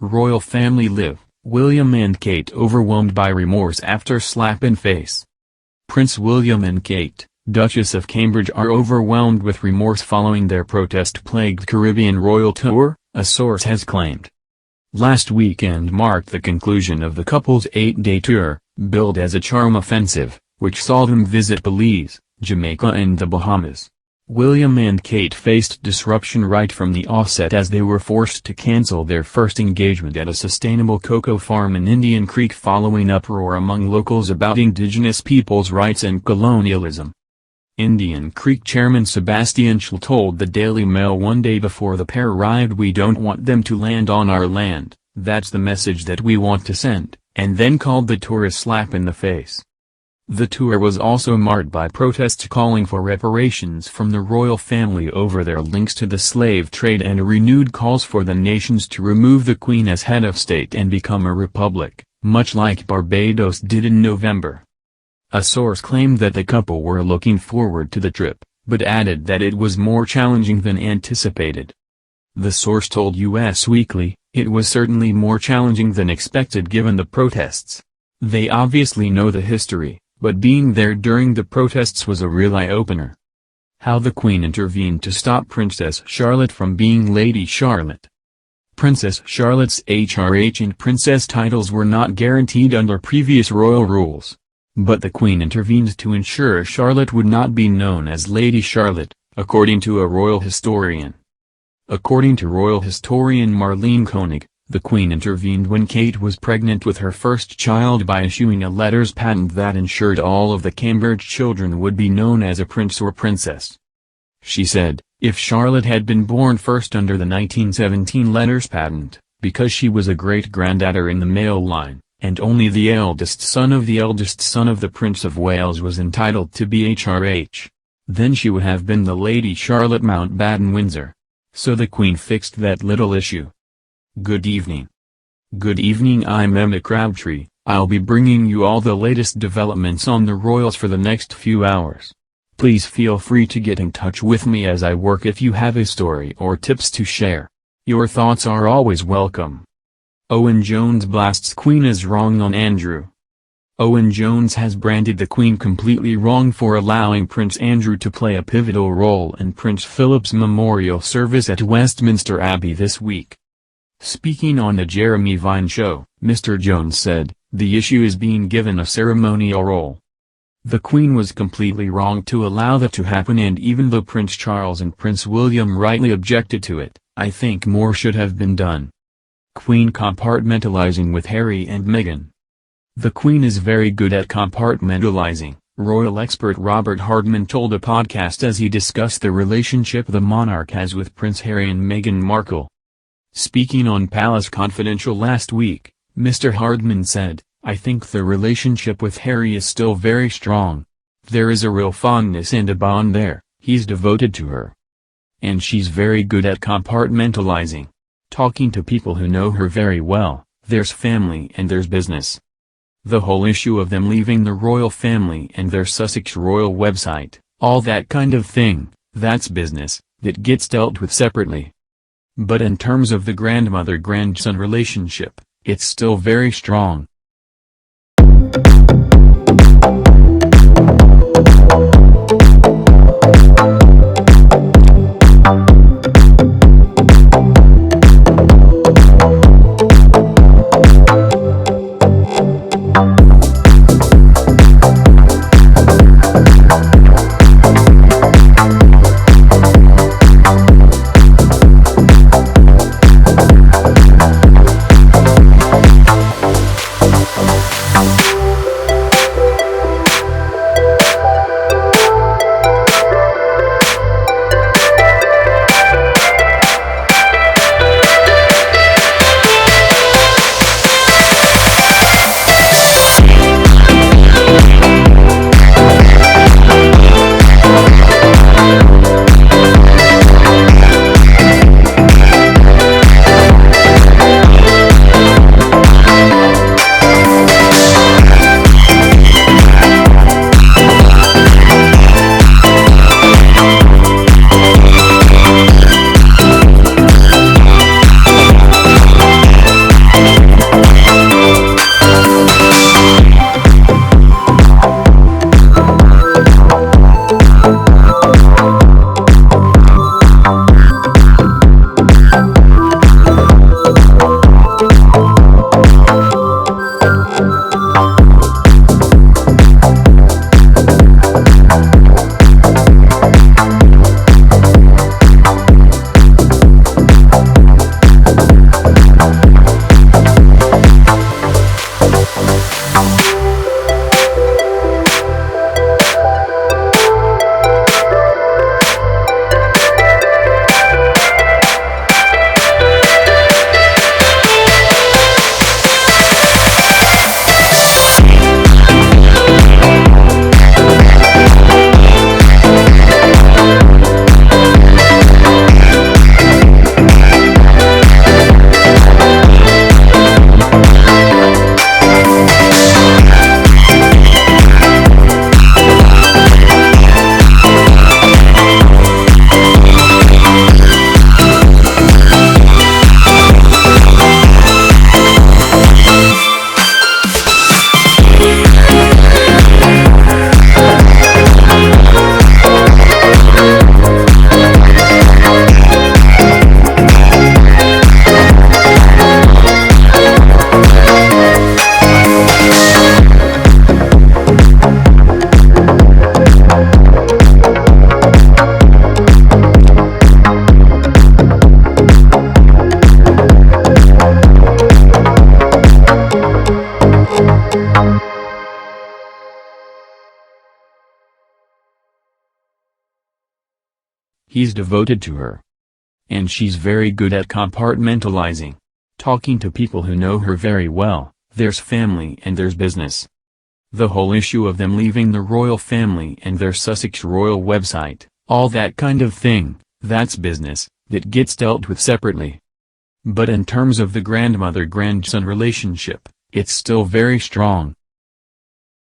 Royal family live, William and Kate overwhelmed by remorse after slap in face. Prince William and Kate, Duchess of Cambridge are overwhelmed with remorse following their protest-plagued Caribbean royal tour, a source has claimed. Last weekend marked the conclusion of the couple's 8-day tour, billed as a charm offensive, which saw them visit Belize, Jamaica and the Bahamas. William and Kate faced disruption right from the offset as they were forced to cancel their first engagement at a sustainable cocoa farm in Indian Creek following uproar among locals about indigenous peoples' rights and colonialism. Indian Creek chairman Sebastian Schell told the Daily Mail one day before the pair arrived, "We don't want them to land on our land, that's the message that we want to send," and then called the tour a slap in the face. The tour was also marred by protests calling for reparations from the royal family over their links to the slave trade and renewed calls for the nations to remove the Queen as head of state and become a republic, much like Barbados did in November. A source claimed that the couple were looking forward to the trip, but added that it was more challenging than anticipated. The source told US Weekly, "It was certainly more challenging than expected given the protests. They obviously know the history, but being there during the protests was a real eye-opener." How the Queen intervened to stop Princess Charlotte from being Lady Charlotte. Princess Charlotte's HRH and princess titles were not guaranteed under previous royal rules. But the Queen intervened to ensure Charlotte would not be known as Lady Charlotte, according to a royal historian. According to royal historian Marlene Koenig, the Queen intervened when Kate was pregnant with her first child by issuing a letters patent that ensured all of the Cambridge children would be known as a prince or princess. She said, if Charlotte had been born first under the 1917 letters patent, because she was a great-granddaughter in the male line, and only the eldest son of the Prince of Wales was entitled to be HRH, then she would have been the Lady Charlotte Mountbatten-Windsor. So the Queen fixed that little issue. Good evening. Good evening, I'm Emma Crabtree. I'll be bringing you all the latest developments on the royals for the next few hours. Please feel free to get in touch with me as I work if you have a story or tips to share. Your thoughts are always welcome. Owen Jones blasts Queen as wrong on Andrew. Owen Jones has branded the Queen completely wrong for allowing Prince Andrew to play a pivotal role in Prince Philip's memorial service at Westminster Abbey this week. Speaking on the Jeremy Vine show, Mr. Jones said, "The issue is being given a ceremonial role. The Queen was completely wrong to allow that to happen, and even though Prince Charles and Prince William rightly objected to it, I think more should have been done." Queen compartmentalizing with Harry and Meghan. The Queen is very good at compartmentalizing, royal expert Robert Hardman told a podcast as he discussed the relationship the monarch has with Prince Harry and Meghan Markle. Speaking on Palace Confidential last week, Mr. Hardman said, "I think the relationship with Harry is still very strong. There is a real fondness and a bond there, he's devoted to her. And she's very good at compartmentalizing. Talking to people who know her very well, there's family and there's business. The whole issue of them leaving the royal family and their Sussex royal website, all that kind of thing, that's business, that gets dealt with separately. But in terms of the grandmother-grandson relationship, it's still very strong." He's devoted to her. And she's very good at compartmentalizing. Talking to people who know her very well, there's family and there's business. The whole issue of them leaving the royal family and their Sussex royal website, all that kind of thing, that's business, that gets dealt with separately. But in terms of the grandmother-grandson relationship, it's still very strong.